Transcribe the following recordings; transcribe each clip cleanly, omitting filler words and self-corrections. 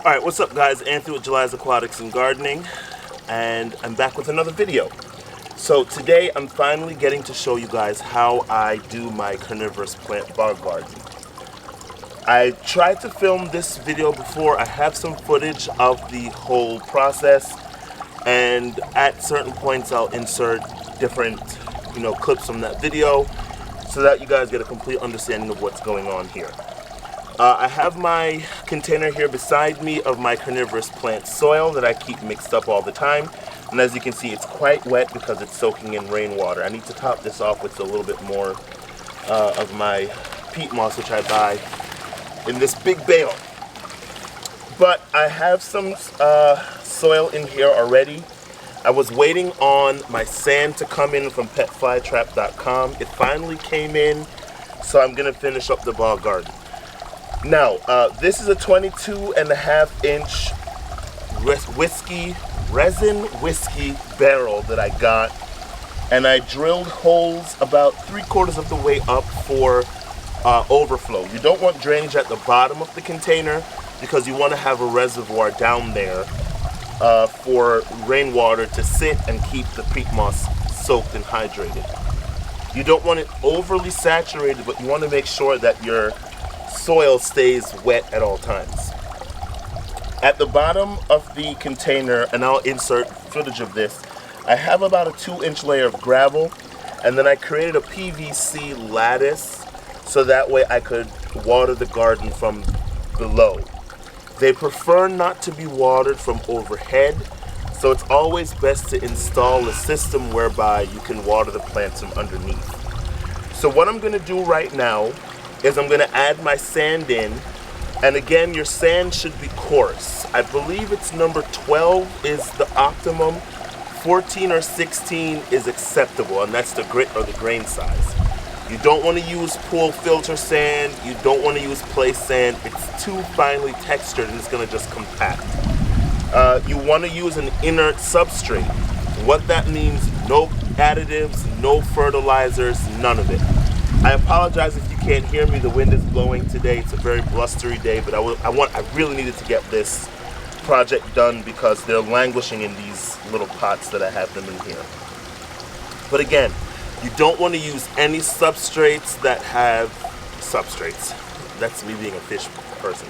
Alright, what's up guys? Anthony with Jhuly's Aquatics and Gardening, and I'm back with another video. So today I'm finally getting to show you guys how I do my carnivorous plant bog garden. I tried to film this video before. I have some footage of the whole process, and at certain points I'll insert different clips from that video so that you guys get a complete understanding of what's going on here. I have my container here beside me of my carnivorous plant soil that I keep mixed up all the time. And as you can see, it's quite wet because it's soaking in rainwater. I need to top this off with a little bit more of my peat moss, which I buy in this big bale. But I have some soil in here already. I was waiting on my sand to come in from petflytrap.com. It finally came in, so I'm going to finish up the bog garden. Now, this is a 22.5-inch resin whiskey barrel that I got, and I drilled holes about 3/4 of the way up for overflow. You don't want drainage at the bottom of the container because you want to have a reservoir down there for rainwater to sit and keep the peat moss soaked and hydrated. You don't want it overly saturated, but you want to make sure that your soil stays wet at all times. At the bottom of the container, and I'll insert footage of this, I have about a 2-inch layer of gravel, and then I created a PVC lattice so that way I could water the garden from below. They prefer not to be watered from overhead, so it's always best to install a system whereby you can water the plants from underneath. So what I'm going to do right now is I'm going to add my sand in, and again, your sand should be coarse. I believe it's number 12 is the optimum. 14 or 16 is acceptable, and that's the grit or the grain size. You don't want to use pool filter sand. You don't want to use place sand. It's too finely textured and it's going to just compact. You want to use an inert substrate. What that means, no additives, no fertilizers, none of it. I apologize if you can't hear me. The wind is blowing today. It's a very blustery day, but I really needed to get this project done because they're languishing in these little pots that I have them in here. But again, you don't want to use any substrates that have substrates. That's me being a fish person.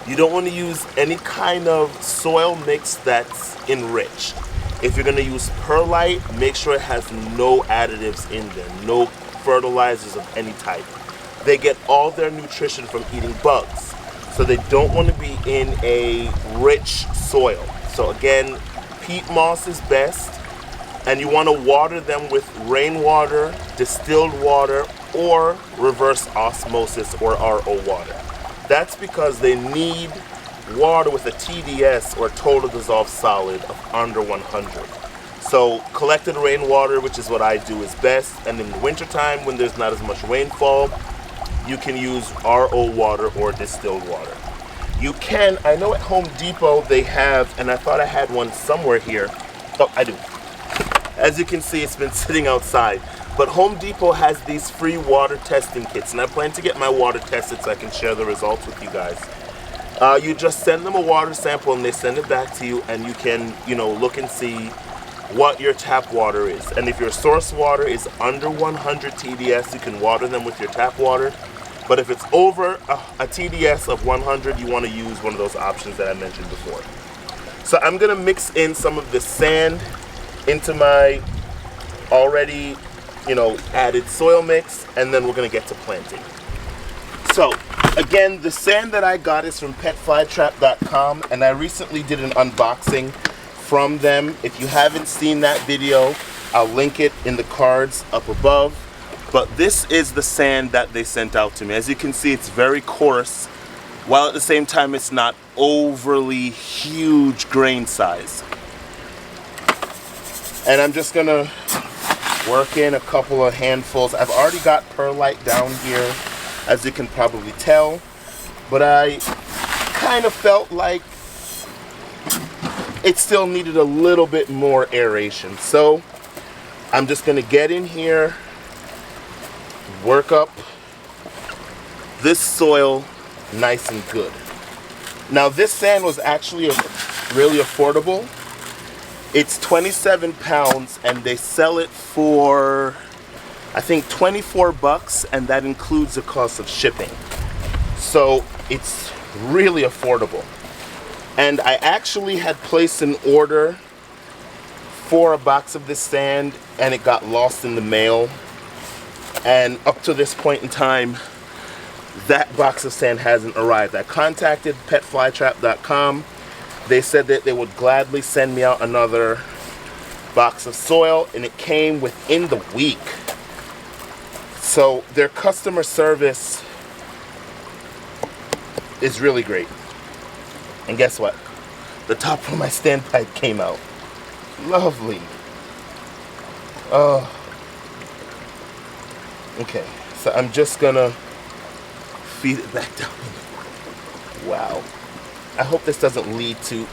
You don't want to use any kind of soil mix that's enriched. If you're going to use perlite, make sure it has no additives in there, no fertilizers of any type. They get all their nutrition from eating bugs, so they don't want to be in a rich soil. So again, peat moss is best, and you want to water them with rainwater, distilled water, or reverse osmosis or RO water. That's because they need water with a TDS or total dissolved solid of under 100. So collected rainwater, which is what I do, is best. And in the wintertime, when there's not as much rainfall, you can use RO water or distilled water. You can, I know at Home Depot they have, and I thought I had one somewhere here. Oh, I do. As you can see, it's been sitting outside. But Home Depot has these free water testing kits, and I plan to get my water tested so I can share the results with you guys. You just send them a water sample and they send it back to you, and you can, look and see what your tap water is. And if your source water is under 100 TDS, you can water them with your tap water. But if it's over a TDS of 100, you want to use one of those options that I mentioned before. So I'm going to mix in some of the sand into my already, added soil mix, and then we're going to get to planting. So again, the sand that I got is from petflytrap.com, and I recently did an unboxing from them. If you haven't seen that video, I'll link it in the cards up above. But this is the sand that they sent out to me. As you can see, it's very coarse, while at the same time it's not overly huge grain size. And I'm just gonna work in a couple of handfuls. I've already got perlite down here, as you can probably tell, but I kind of felt like it still needed a little bit more aeration. So I'm just going to get in here, work up this soil nice and good. Now this sand was actually really affordable. It's 27 pounds and they sell it for, I think, 24 bucks, and that includes the cost of shipping. So it's really affordable. And I actually had placed an order for a box of this sand and it got lost in the mail. And up to this point in time, that box of sand hasn't arrived. I contacted petflytrap.com. They said that they would gladly send me out another box of soil, and it came within the week. So their customer service is really great. And guess what? The top of my standpipe came out. Lovely. Oh. Okay, so I'm just gonna feed it back down. Wow. I hope this doesn't lead to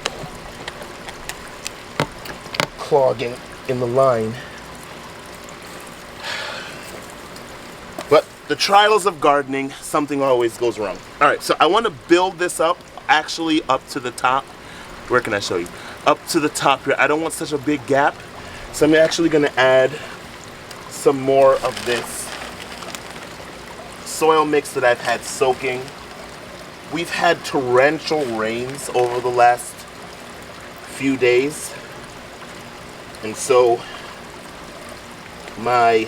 clogging in the line. But the trials of gardening, something always goes wrong. All right, so I want to build this up, actually up to the top. Where can I show you? Up to the top here. I don't want such a big gap, so I'm actually going to add some more of this soil mix that I've had soaking. We've had torrential rains over the last few days, and so my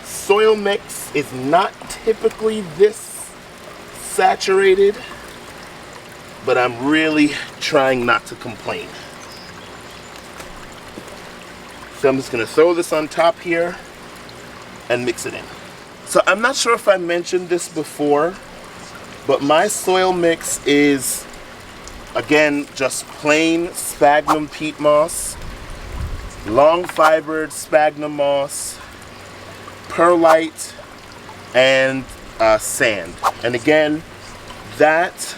soil mix is not typically this saturated, but I'm really trying not to complain. So I'm just going to throw this on top here and mix it in. So I'm not sure if I mentioned this before, but my soil mix is, again, just plain sphagnum peat moss, long fibered sphagnum moss, perlite, and sand. And again, that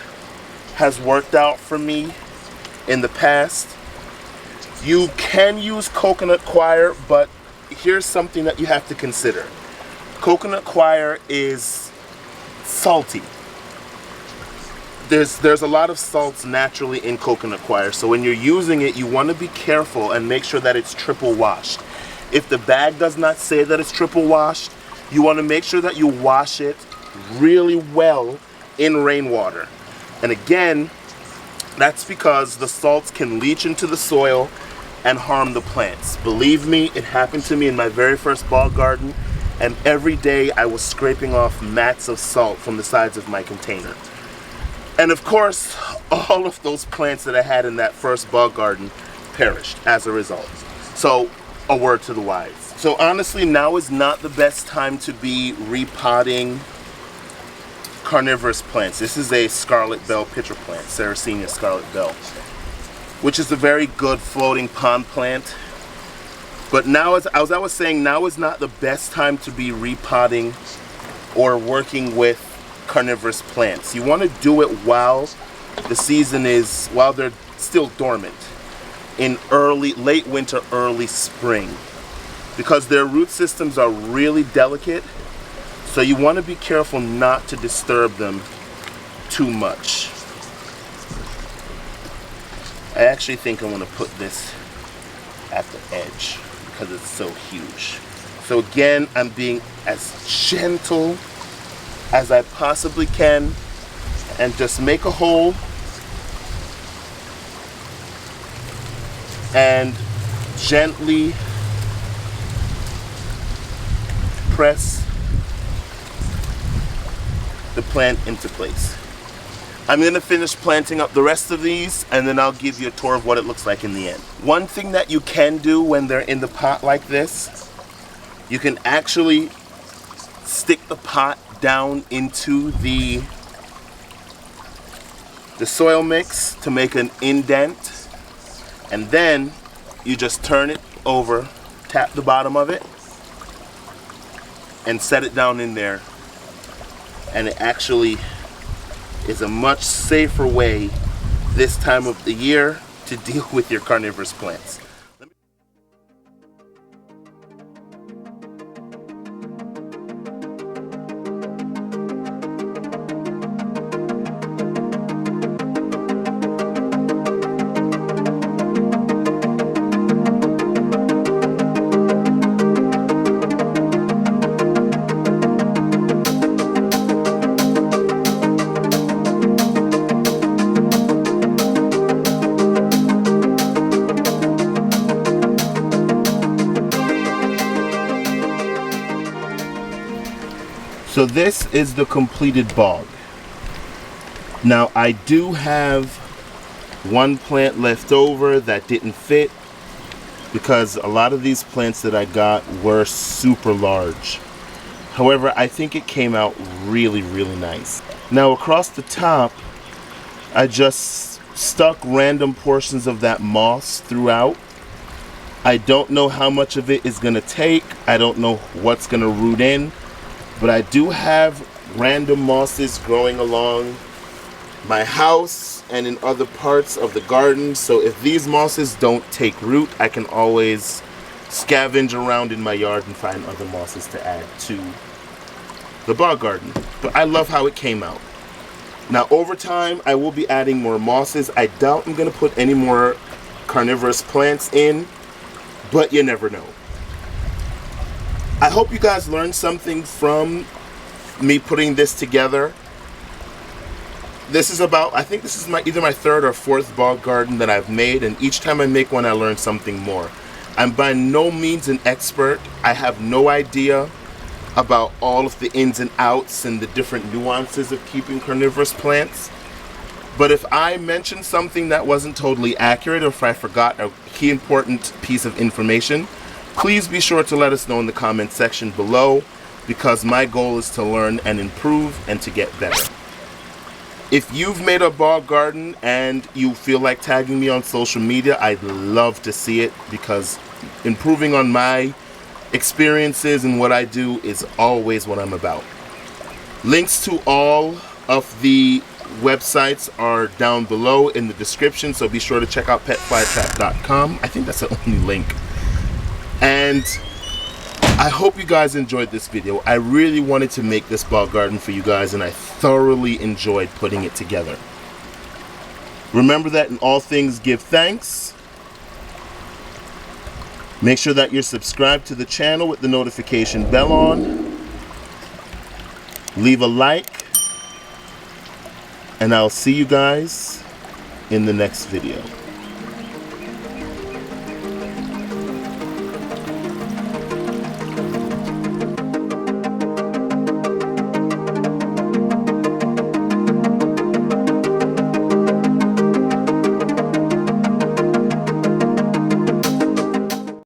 has worked out for me in the past. You can use coconut coir, but here's something that you have to consider. Coconut coir is salty. There's a lot of salts naturally in coconut coir, so when you're using it, you want to be careful and make sure that it's triple washed. If the bag does not say that it's triple washed, you want to make sure that you wash it really well in rainwater. And again, that's because the salts can leach into the soil and harm the plants. Believe me, it happened to me in my very first bog garden, and every day I was scraping off mats of salt from the sides of my container. And of course, all of those plants that I had in that first bog garden perished as a result. So, a word to the wise. So honestly, now is not the best time to be repotting carnivorous plants. This is a scarlet bell pitcher plant, Sarracenia scarlet bell, which is a very good floating pond plant. But now, as I was saying, now is not the best time to be repotting or working with carnivorous plants. You want to do it while the season is, while they're still dormant, in late winter, early spring, because their root systems are really delicate, so you want to be careful not to disturb them too much. I actually think I want to put this at the edge because it's so huge. So again, I'm being as gentle as I possibly can, and just make a hole and gently press the plant into place. I'm going to finish planting up the rest of these, and then I'll give you a tour of what it looks like in the end. One thing that you can do when they're in the pot like this, you can actually stick the pot down into the soil mix to make an indent, and then you just turn it over, tap the bottom of it, and set it down in there, and it actually is a much safer way this time of the year to deal with your carnivorous plants. So this is the completed bog. Now I do have one plant left over that didn't fit because a lot of these plants that I got were super large. However, I think it came out really, really nice. Now across the top, I just stuck random portions of that moss throughout. I don't know how much of it is gonna take. I don't know what's gonna root in, but I do have random mosses growing along my house and in other parts of the garden. So if these mosses don't take root, I can always scavenge around in my yard and find other mosses to add to the bog garden. But I love how it came out. Now over time, I will be adding more mosses. I doubt I'm gonna put any more carnivorous plants in, but you never know. I hope you guys learned something from me putting this together. This is about, I think this is either my third or fourth bog garden that I've made, and each time I make one I learn something more. I'm by no means an expert. I have no idea about all of the ins and outs and the different nuances of keeping carnivorous plants. But if I mentioned something that wasn't totally accurate, or if I forgot a key important piece of information, please be sure to let us know in the comment section below, because my goal is to learn and improve and to get better. If you've made a bog garden and you feel like tagging me on social media, I'd love to see it, because improving on my experiences and what I do is always what I'm about. Links to all of the websites are down below in the description, so be sure to check out petflytrap.com. I think that's the only link. And I hope you guys enjoyed this video. I really wanted to make this bog garden for you guys, and I thoroughly enjoyed putting it together. Remember that in all things give thanks. Make sure that you're subscribed to the channel with the notification bell on. Leave a like. And I'll see you guys in the next video.